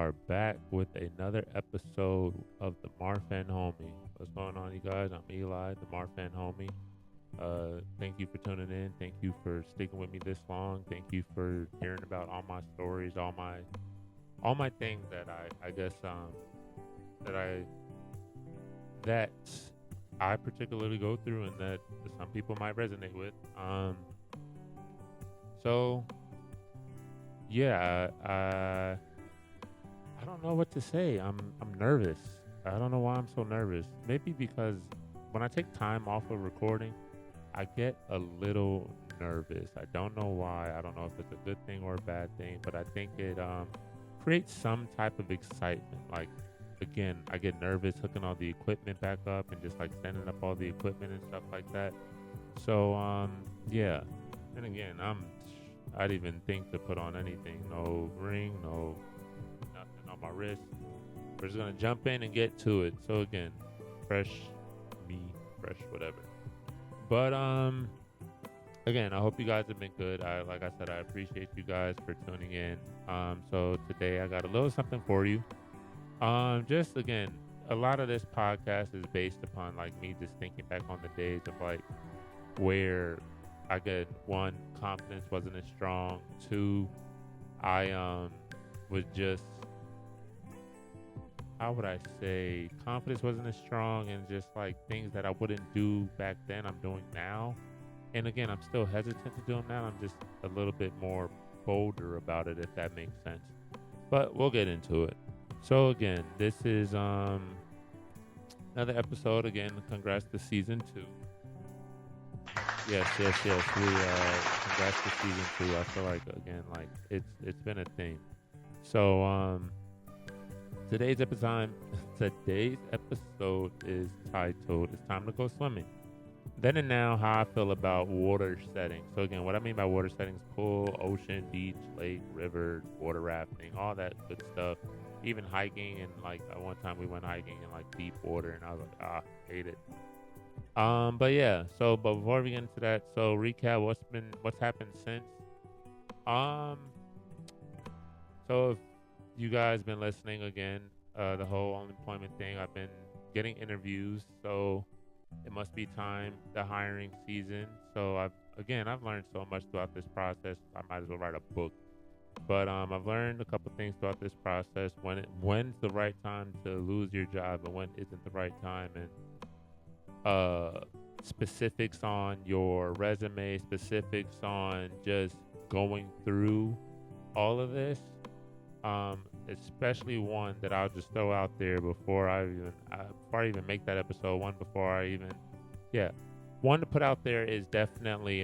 are back with another episode of the Marfan Homie. What's going on, you guys? I'm Eli, the Marfan Homie. Thank you for tuning in. Thank you for sticking with me this long. Thank you for hearing about all my stories, all my things that I guess that I that I particularly go through and that some people might resonate with. So yeah, I don't know what to say. I'm nervous. I don't know why I'm so nervous. Maybe because when I take time off of recording, I get a little nervous. I don't know why. I don't know if it's a good thing or a bad thing, but I think it creates some type of excitement. Like again, I get nervous hooking all the equipment back up and just like setting up all the equipment and stuff like that. So yeah. And again, I'd even think to put on anything. No ring, no nothing on my wrist. We're just gonna jump in and get to it. So again, fresh me, fresh whatever. But again, I hope you guys have been good. Like I said, I appreciate you guys for tuning in. So today I got a little something for you. Just again, a lot of this podcast is based upon like me just thinking back on the days of like where I get one, confidence wasn't as strong. Two, I was just, how would I say, confidence wasn't as strong, and just like things that I wouldn't do back then I'm doing now. And again, I'm still hesitant to do them now. I'm just a little bit more bolder about it, if that makes sense. But we'll get into it. So again, this is another episode. Again, congrats to season 2. Yes. We congrats to season 2. I feel like again, like it's been a thing. So today's episode is titled "It's Time to Go Swimming." Then and now, how I feel about water settings. So again, what I mean by water settings: pool, ocean, beach, lake, river, water rafting, all that good stuff. Even hiking, and like at one time we went hiking in like deep water, and I was like, hate it. But yeah. But before we get into that, so recap what's happened since. Um, so if you guys been listening again, the whole unemployment thing, I've been getting interviews, so it must be time, the hiring season. So I've learned so much throughout this process. I might as well write a book. But I've learned a couple things throughout this process. When's the right time to lose your job and when isn't the right time, and specifics on your resume, specifics on just going through all of this. Especially one that I'll just throw out there before I even make that episode. One to put out there is definitely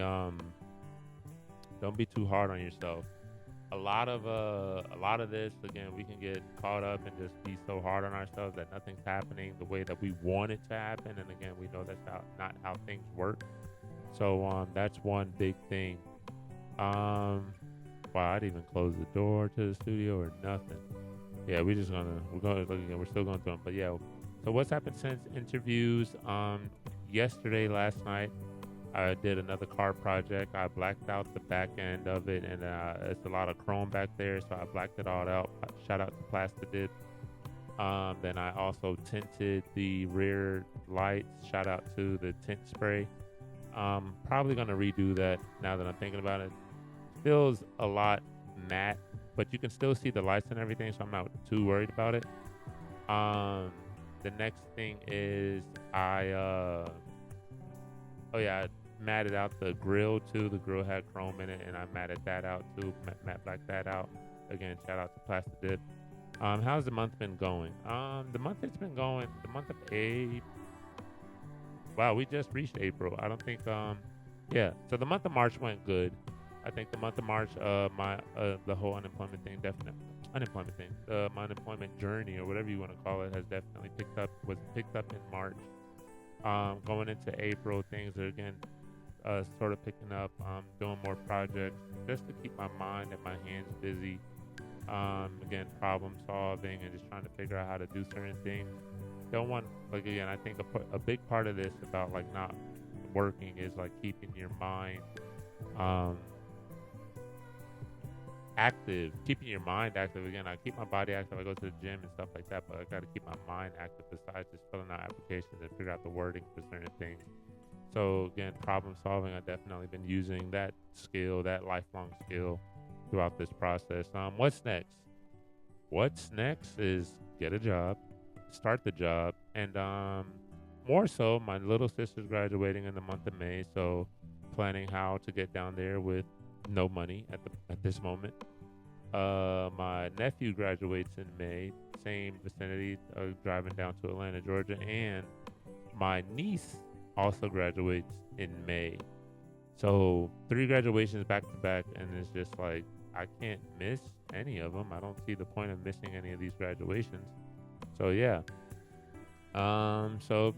don't be too hard on yourself. A lot of this, again, we can get caught up and just be so hard on ourselves that nothing's happening the way that we want it to happen. And again, we know that's not how things work. So that's one big thing. Wow, I didn't even close the door to the studio or nothing. Yeah, we're still going through them. But yeah, so what's happened since interviews? Yesterday, last night, I did another car project. I blacked out the back end of it, and it's a lot of chrome back there, so I blacked it all out. Shout out to Plastidip. Then I also tinted the rear lights. Shout out to the tint spray. Probably gonna redo that now that I'm thinking about it. Feels a lot matte, but you can still see the lights and everything, so I'm not too worried about it. The next thing is I matted out the grill too. The grill had chrome in it, and I matted that out too. Matte blacked that out. Again, shout out to Plastidip. How's the month been going? The month of April. Wow, we just reached April. I don't think so the month of March went good. I think the month of March, the whole my unemployment journey or whatever you want to call it has definitely was picked up in March. Going into April, things are again sort of picking up. Doing more projects just to keep my mind and my hands busy. Again, problem solving and just trying to figure out how to do certain things. I think a big part of this about like not working is like keeping your mind active, keeping your mind active. Again, I keep my body active. I go to the gym and stuff like that, but I got to keep my mind active besides just filling out applications and figure out the wording for certain things. So again, problem solving, I've definitely been using that skill, that lifelong skill throughout this process. What's next? What's next is get a job, start the job, and more so, my little sister's graduating in the month of May, so planning how to get down there with no money at this moment. My nephew graduates in May, same vicinity, driving down to Atlanta, Georgia, and my niece also graduates in May. So 3 graduations back to back, and it's just like I can't miss any of them. I don't see the point of missing any of these graduations. So yeah. So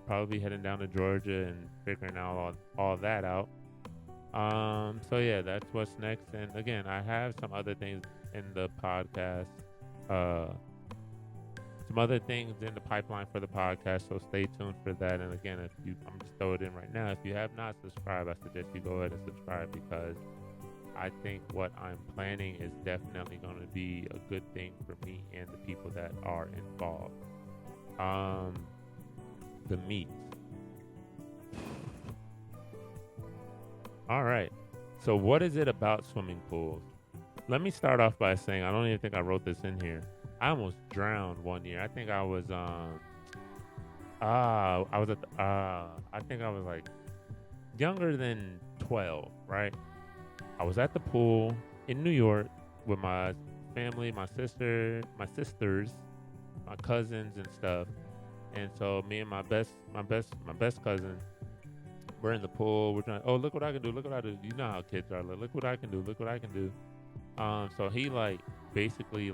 probably heading down to Georgia and figuring out all that out. So yeah, that's what's next. And again, I have some other things in the podcast. Some other things in the pipeline for the podcast, so stay tuned for that. And again, I'm just throwing it in right now. If you have not subscribed, I suggest you go ahead and subscribe, because I think what I'm planning is definitely going to be a good thing for me and the people that are involved. The meat. All right. So what is it about swimming pools? Let me start off by saying I don't even think I wrote this in here. I almost drowned one year. I think I was I think I was like younger than 12, right? I was at the pool in New York with my family, my sisters, my cousins and stuff. And so me and my best cousin, we're in the pool. We're trying, oh, look what I can do. Look what I do. You know how kids are. Like, look what I can do. Look what I can do. So he basically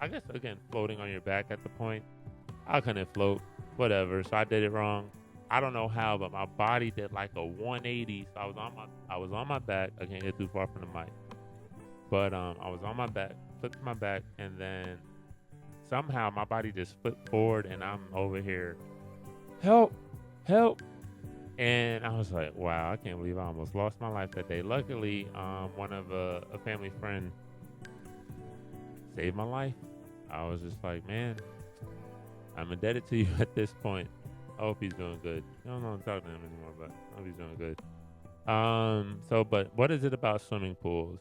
I guess again, floating on your back at the point. I couldn't float, whatever. So I did it wrong. I don't know how, but my body did like a 180. So I was on my back. I can't get too far from the mic. But I was on my back, flipped my back, and then somehow my body just flipped forward, and I'm over here, help. And I was like, wow, I can't believe I almost lost my life that day. Luckily, one of a family friend saved my life. I was just like, man, I'm indebted to you at this point. I hope he's doing good. I don't know if I'm talking to him anymore, but I hope he's doing good. But what is it about swimming pools?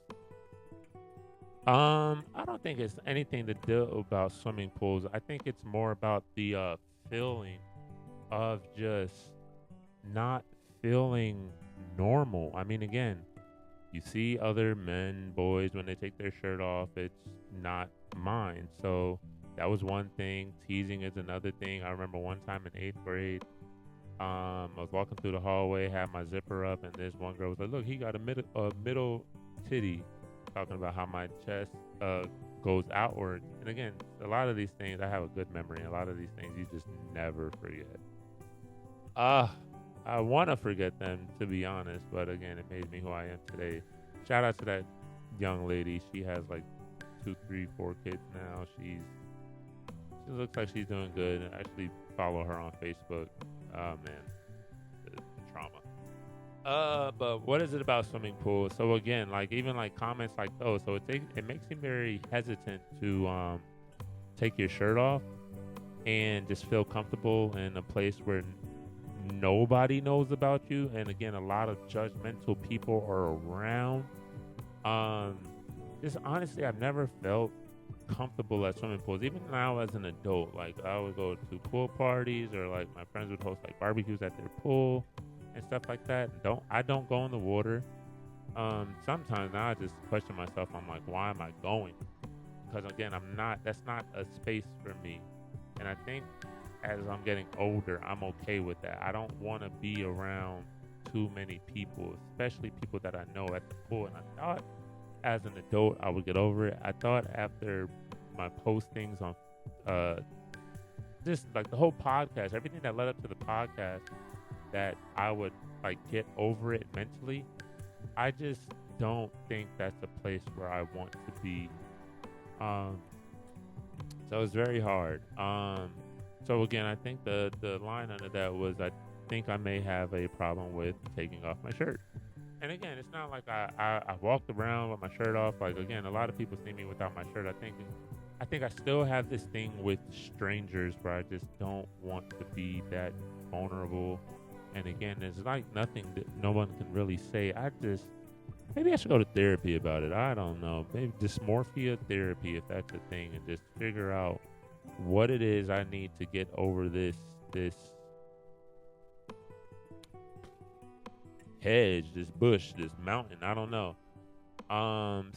I don't think it's anything to do about swimming pools. I think it's more about the feeling of just not feeling normal. I mean, again, you see other men, boys, when they take their shirt off, it's not mine. So that was one thing. Teasing is another thing. I remember one time in 8th grade, I was walking through the hallway, had my zipper up, and this one girl was like, look, he got a middle titty, talking about how my chest goes outward. And again, a lot of these things, I have a good memory. A lot of these things you just never forget. I want to forget them, to be honest, but again, it made me who I am today. Shout out to that young lady. She has like 2, 3, 4 kids now. She looks like she's doing good. I actually follow her on Facebook. Oh man, the trauma. But what is it about swimming pools? So again, even comments like those, so it makes me very hesitant to take your shirt off and just feel comfortable in a place where nobody knows about you, and again, a lot of judgmental people are around. Just honestly, I've never felt comfortable at swimming pools. Even now as an adult, I would go to pool parties, or my friends would host barbecues at their pool and stuff like that. I don't go in the water. Sometimes now I just question myself. I'm like, why am I going? Because again, that's not a space for me. And I think as I'm getting older, I'm okay with that. I don't want to be around too many people, especially people that I know at the pool. And I thought as an adult I would get over it. I thought after my postings on just the whole podcast, everything that led up to the podcast, that I would get over it mentally. I just don't think that's a place where I want to be. So it's very hard. So again, I think the line under that was, I think I may have a problem with taking off my shirt. And again, it's not like I walked around with my shirt off. Like again, a lot of people see me without my shirt. I think I still have this thing with strangers where I just don't want to be that vulnerable. And again, there's like nothing that no one can really say. Maybe I should go to therapy about it. I don't know. Maybe dysmorphia therapy, if that's a thing, and just figure out what it is I need to get over this hedge, this bush, this mountain. I don't know.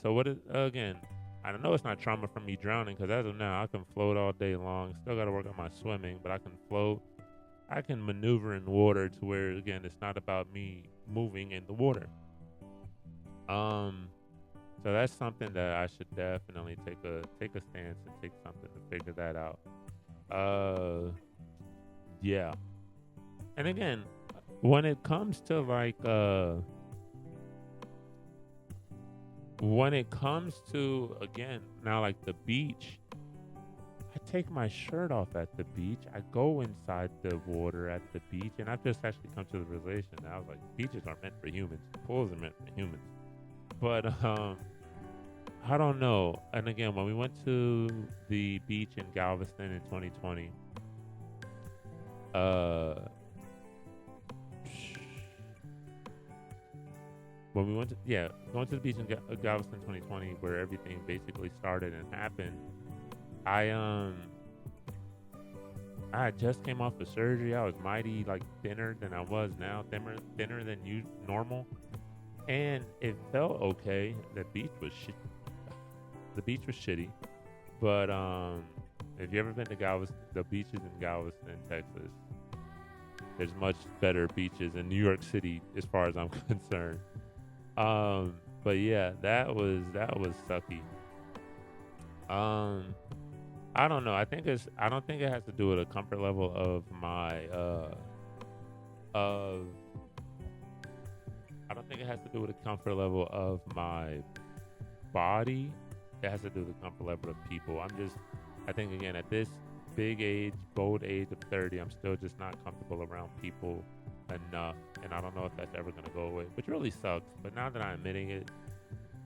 So what is again? I know it's not trauma from me drowning because as of now I can float all day long. Still got to work on my swimming, but I can float. I can maneuver in water to where again it's not about me moving in the water. Um, so that's something that I should definitely take a stance and take something to figure that out. Yeah. And again, when it comes to when it comes to again now like the beach, I take my shirt off at the beach. I go inside the water at the beach, and I've just actually come to the realization that I was like, beaches are meant for humans. Pools are meant for humans. But I don't know. And again, when we went to the beach in Galveston in 2020, uh, when we went to going to the beach in Galveston 2020, where everything basically started and happened. I just came off of surgery. I was mighty like thinner than I was now, thinner than normal, and it felt okay. The beach was shitty, but if you ever been to Galveston, the beaches in Galveston, Texas, there's much better beaches in New York City as far as I'm concerned. But yeah, that was sucky. Um, I don't know. I don't think it has to do with a comfort level of my of I don't think it has to do with the comfort level of my body. It has to do with the comfort level of people. I think again at this bold age of 30, I'm still just not comfortable around people enough, and I don't know if that's ever gonna go away, which really sucks. But now that I'm admitting it,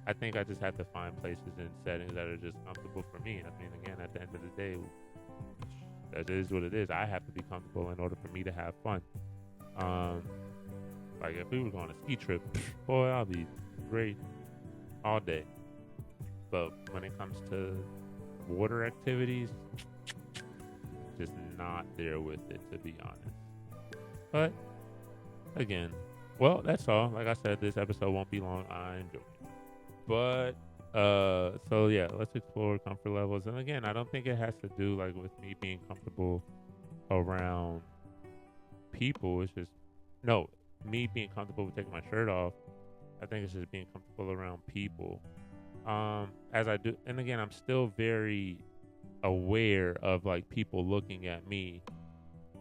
I think I just have to find places and settings that are just comfortable for me. I mean, again, at the end of the day, that is what it is. I have to be comfortable in order for me to have fun. Um, like if we were going on a ski trip, boy, I'll be great all day. But when it comes to water activities, just not there with it, to be honest. But again, well, that's all. Like I said, this episode won't be long. I'm joking. But so yeah, let's explore comfort levels. And again, I don't think it has to do like with me being comfortable around people. It's just no, me being comfortable with taking my shirt off. I think it's just being comfortable around people. As I do, and again, I'm still very aware of like people looking at me.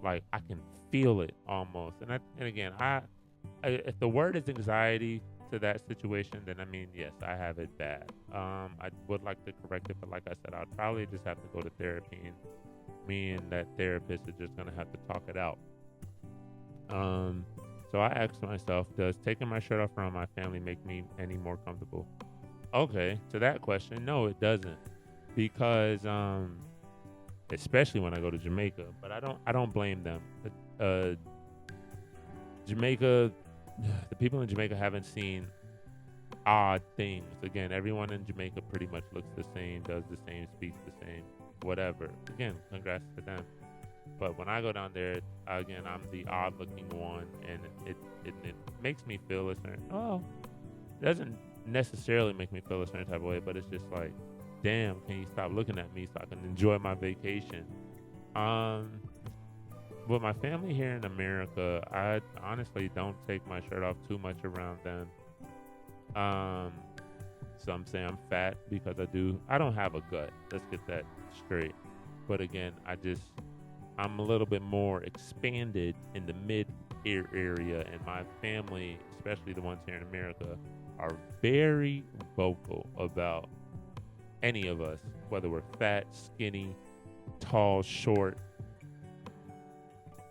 Like I can feel it almost. And again, I if the word is anxiety to that situation, then I mean, yes, I have it bad. I would like to correct it, but like I said, I'll probably just have to go to therapy, and me and that therapist are just gonna have to talk it out. So I asked myself, does taking my shirt off around my family make me any more comfortable? Okay, to that question, no, it doesn't, because especially when I go to Jamaica, but I don't blame them. Jamaica. The people in Jamaica haven't seen odd things. Again, everyone in Jamaica pretty much looks the same, does the same, speaks the same, whatever. Again, congrats to them. But when I go down there, again, I'm the odd-looking one, and it makes me feel a certain. Oh, it doesn't necessarily make me feel a certain type of way, but it's just like, damn, can you stop looking at me so I can enjoy my vacation? With my family here in America, I honestly don't take my shirt off too much around them. Some say I'm fat because I don't have a gut. Let's get that straight. But again, I'm a little bit more expanded in the mid-ear area, and my family, especially the ones here in America, are very vocal about any of us, whether we're fat, skinny, tall, short,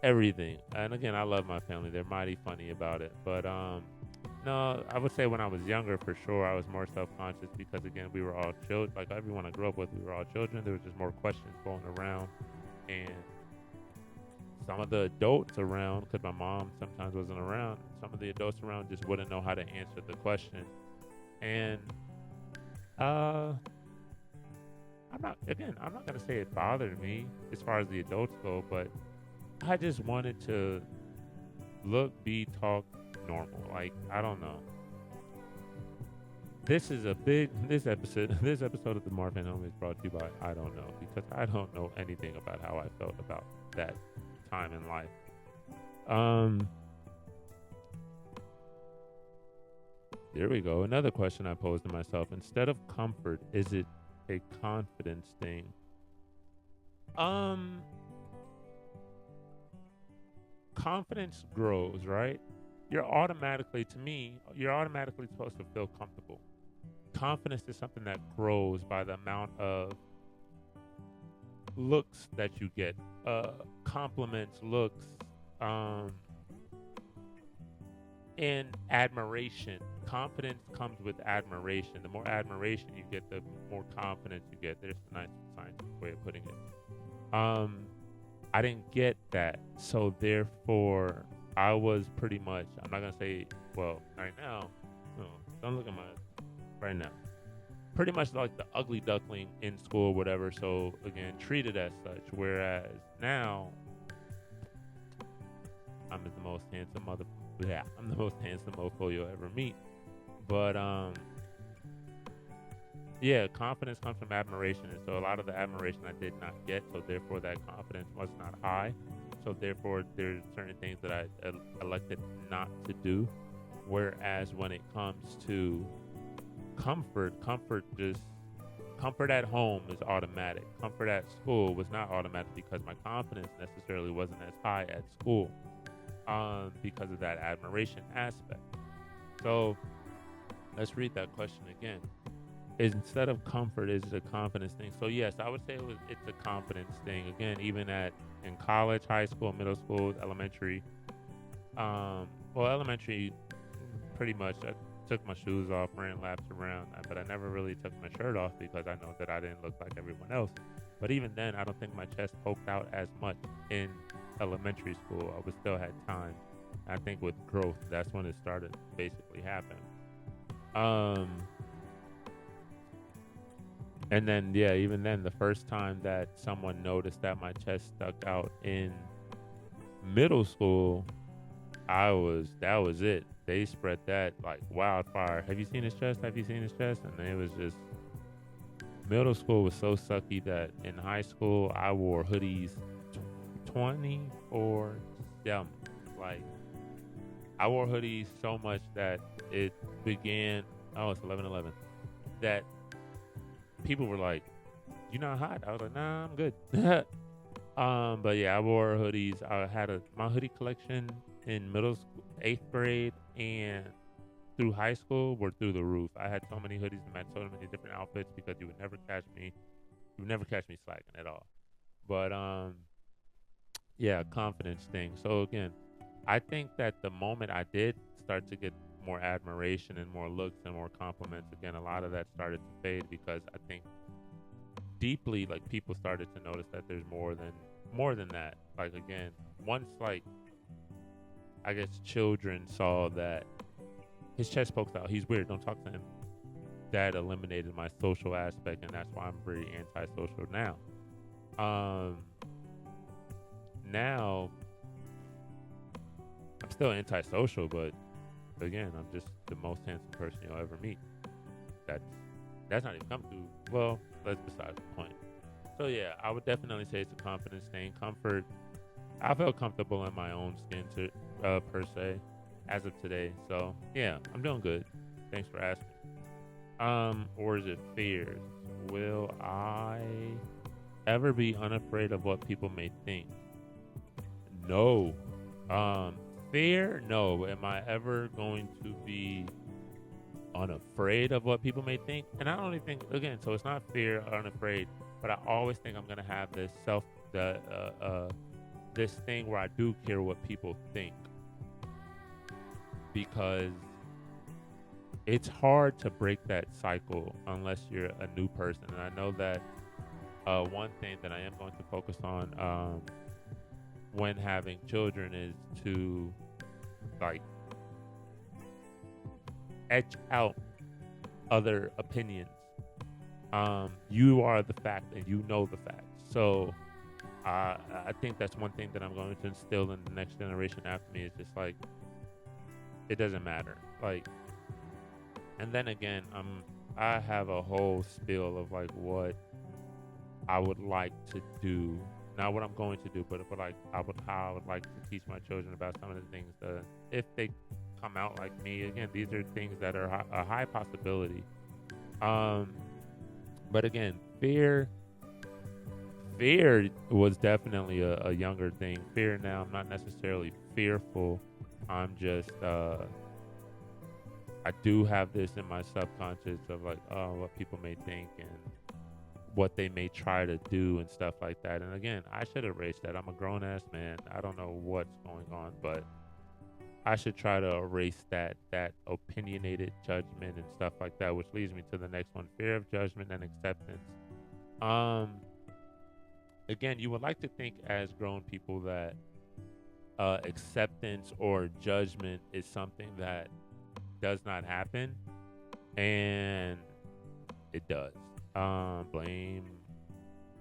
everything. And again, I love my family. They're mighty funny about it. But No, I would say when I was younger, for sure, I was more self-conscious because again, we were all children. Like everyone I grew up with, we were all children. There was just more questions going around, and some of the adults around, because my mom sometimes wasn't around, some of the adults around just wouldn't know how to answer the question. And uh, I'm not gonna say it bothered me as far as the adults go, but I just wanted to look, be, talk normal. Like I don't know. This episode this episode of the Marfan Home is brought to you by I don't know, because I don't know anything about how I felt about that time in life. Um There we go. Another question I posed to myself. Instead of comfort, is it a confidence thing? Um Confidence grows, right? You're automatically supposed to feel comfortable. Confidence is something that grows by the amount of looks that you get, compliments, looks, um, and admiration. Confidence comes with admiration. The more admiration you get, the more confidence you get. There's a nice scientific way of putting it. I didn't get that, so therefore, I was pretty much. I'm not gonna say, well, right now. No, don't look at my right now. Pretty much like the ugly duckling in school, whatever. So again, treated as such. Whereas now, I'm the most handsome mother. Yeah, I'm the most handsome mofo you'll ever meet. But yeah, confidence comes from admiration, and so a lot of the admiration I did not get. So therefore, that confidence was not high. So therefore, there's certain things that I elected not to do. Whereas when it comes to comfort at home is automatic. Comfort at school was not automatic because my confidence necessarily wasn't as high at school, because of that admiration aspect. So let's read that question again. Instead of comfort, is it a confidence thing? So yes, I would say it's a confidence thing. Again, even in college, high school, middle school, elementary. Elementary, pretty much. I took my shoes off, ran laps around, but I never really took my shirt off because I know that I didn't look like everyone else. But even then, I don't think my chest poked out as much in elementary school. I was still had time. I think with growth, that's when it started to basically happen. And then, yeah, even then, the first time that someone noticed that my chest stuck out in middle school, that was it. They spread that like wildfire. Have you seen his chest? Have you seen his chest? And it was just, middle school was so sucky that in high school, I wore hoodies 24/7. Like, I wore hoodies so much that it began, it's 11:11, that people were like, "You not hot?" I was like, "Nah, I'm good." But yeah, I wore hoodies. I had my hoodie collection in middle school, 8th grade, and through high school were through the roof. I had so many hoodies and had so many different outfits because you would never catch me. You would never catch me slacking at all. But yeah, confidence thing. So again, I think that the moment I did start to get more admiration and more looks and more compliments, again, a lot of that started to fade because I think deeply, like, people started to notice that there's more than that. Like, again, once, like, I guess children saw that his chest pokes out, he's weird, don't talk to him, that eliminated my social aspect, and that's why I'm very antisocial now. Now I'm still antisocial, but again, I'm just the most handsome person you'll ever meet. That's not even come to. Well, that's beside the point. So yeah, I would definitely say it's a confidence thing. Comfort. I feel comfortable in my own skin per se, as of today. So yeah, I'm doing good. Thanks for asking. Or is it fears? Will I ever be unafraid of what people may think? No. Fear? No. Am I ever going to be unafraid of what people may think? And I only think, again, so it's not fear or unafraid, but I always think I'm gonna have this this thing where I do care what people think, because it's hard to break that cycle unless you're a new person. And I know that one thing that I am going to focus on when having children is to like etch out other opinions. You are the fact and you know the fact. So I think that's one thing that I'm going to instill in the next generation after me is just like, it doesn't matter. Like, and then again, I have a whole spiel of like what I would like to do, not what I'm going to do, but like how I would like to teach my children about some of the things that if they come out like me. Again, these are things that are a high possibility. But again, fear was definitely a younger thing. Fear now, I'm not necessarily fearful. I'm just I do have this in my subconscious of like, oh, what people may think and what they may try to do and stuff like that. And again, I should erase that. I'm a grown ass man. I don't know what's going on, but I should try to erase that opinionated judgment and stuff like that, which leads me to the next one: fear of judgment and acceptance. Again, you would like to think as grown people that acceptance or judgment is something that does not happen, and it does. Blame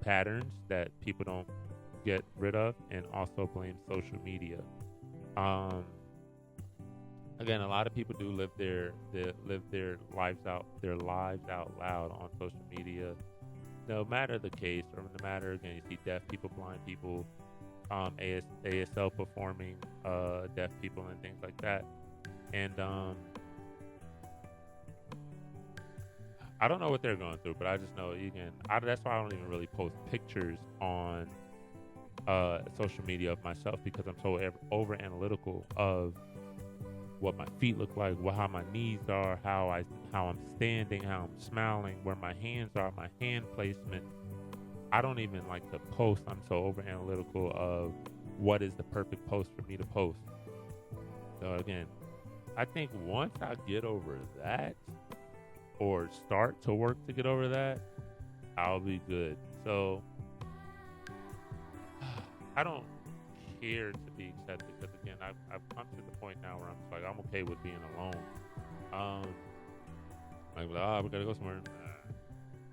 patterns that people don't get rid of, and also blame social media. Again, a lot of people do live their lives out loud on social media. No matter the case, or no matter, again, you see deaf people, blind people, ASL performing, deaf people and things like that. And I don't know what they're going through, but I just know, again, that's why I don't even really post pictures on social media of myself, because I'm so over analytical of what my feet look like, how my knees are, how I'm standing, how I'm smiling, where my hands are, my hand placement. I don't even like to post. I'm so over analytical of what is the perfect post for me to post. So again, I think once I get over that, or start to work to get over that, I'll be good. So I don't care to be accepted, because again, I've come to the point now where I'm just like, I'm okay with being alone. Like, we gotta go somewhere.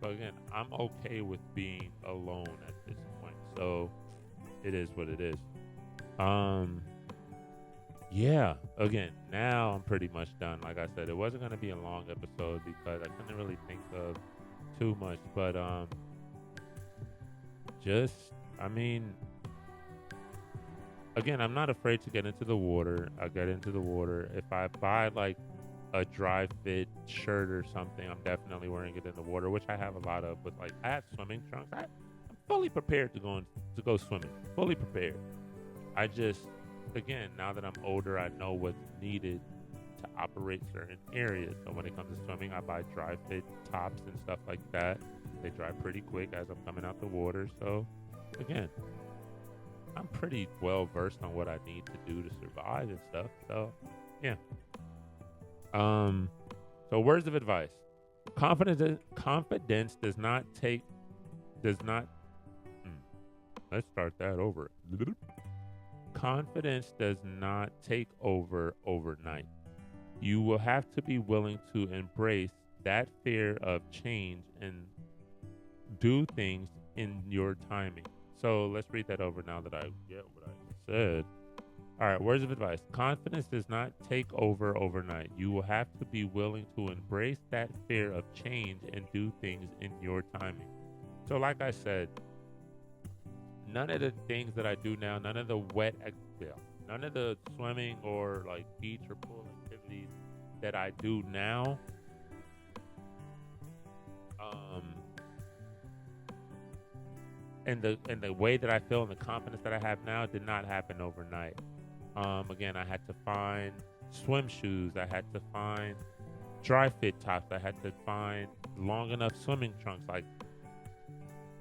But again, I'm okay with being alone at this point. So it is what it is. Yeah, again, now I'm pretty much done. Like I said, it wasn't going to be a long episode because I couldn't really think of too much. But again, I'm not afraid to get into the water. I get into the water. If I buy like a dry fit shirt or something, I'm definitely wearing it in the water, which I have a lot of. But like, I have swimming trunks. I'm fully prepared to go swimming. Fully prepared. I just, again, now that I'm older, I know what's needed to operate certain areas. So when it comes to swimming, I buy dry fit tops and stuff like that. They dry pretty quick as I'm coming out the water. So again, I'm pretty well versed on what I need to do to survive and stuff. So yeah. So words of advice: confidence does not. Let's start that over. Confidence does not take over overnight. You will have to be willing to embrace that fear of change and do things in your timing. So let's read that over now that I get what I said. All right, words of advice. Confidence does not take over overnight. You will have to be willing to embrace that fear of change and do things in your timing. So like I said, none of the things that I do now, none of the none of the swimming or like beach or pool activities that I do now, and the way that I feel and the confidence that I have now did not happen overnight. Again, I had to find swim shoes. I had to find dry fit tops. I had to find long enough swimming trunks. Like,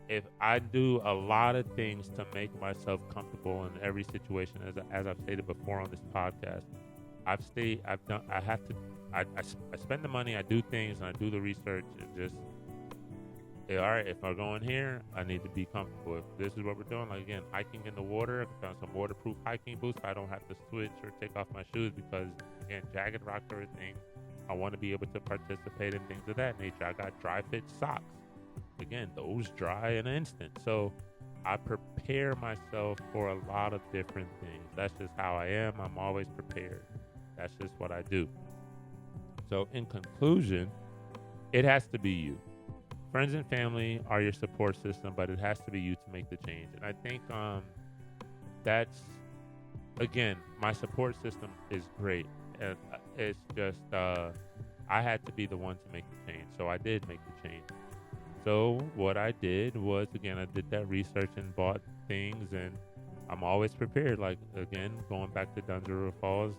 if I do a lot of things to make myself comfortable in every situation, as I've stated before on this podcast, I have to I spend the money, I do things, and I do the research, and just, hey, all right, if we're going here, I need to be comfortable. If this is what we're doing, like again, hiking in the water, I found some waterproof hiking boots. So I don't have to switch or take off my shoes because, again, jagged rocks are a thing. I want to be able to participate in things of that nature. I got dry fit socks. Again, those dry in an instant. So I prepare myself for a lot of different things. That's just how I am. I'm always prepared. That's just what I do. So in conclusion, it has to be you. Friends and family are your support system, but it has to be you to make the change. And I think that's, again, my support system is great. And it's just, I had to be the one to make the change. So I did make the change. So what I did was, again, I did that research and bought things, and I'm always prepared. Like, again, going back to Dunsborough Falls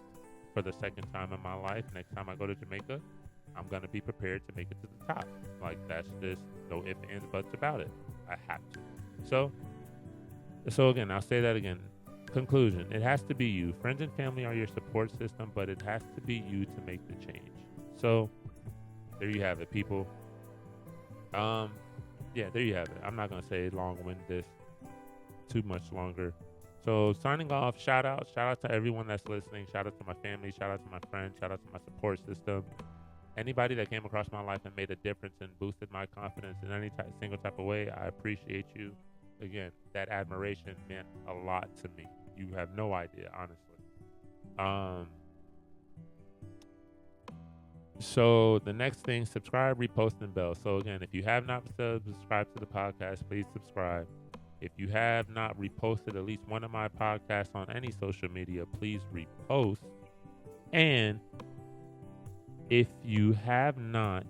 for the second time in my life. Next time I go to Jamaica, I'm going to be prepared to make it to the top. Like, that's just no ifs, ands, buts about it. I have to. So again, I'll say that again. Conclusion, it has to be you. Friends and family are your support system, but it has to be you to make the change. So there you have it, people. Yeah, there you have it. I'm not going to say long-wind this too much longer. So signing off, shout out to everyone that's listening. Shout out to my family. Shout out to my friends. Shout out to my support system. Anybody that came across my life and made a difference and boosted my confidence in any single type of way, I appreciate you. Again, that admiration meant a lot to me. You have no idea, honestly. So the next thing, subscribe, repost, and bell. So again, if you have not subscribed to the podcast, please subscribe. If you have not reposted at least one of my podcasts on any social media, please repost. And if you have not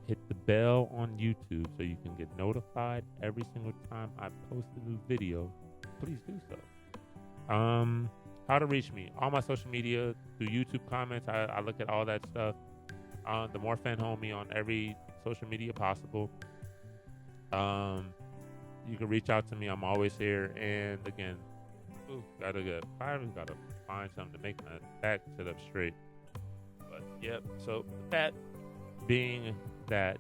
hit the bell on YouTube so you can get notified every single time I post a new video, please do so. How to reach me? All my social media, through YouTube comments. I look at all that stuff. The Marfan homie on every social media possible. You can reach out to me. I'm always here. And again, gotta find something to make my back sit up straight. But yep. So that being that,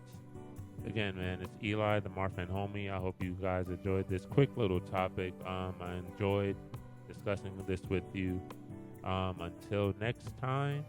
again, man, it's Eli, the Marfan homie. I hope you guys enjoyed this quick little topic. I enjoyed discussing this with you. Until next time,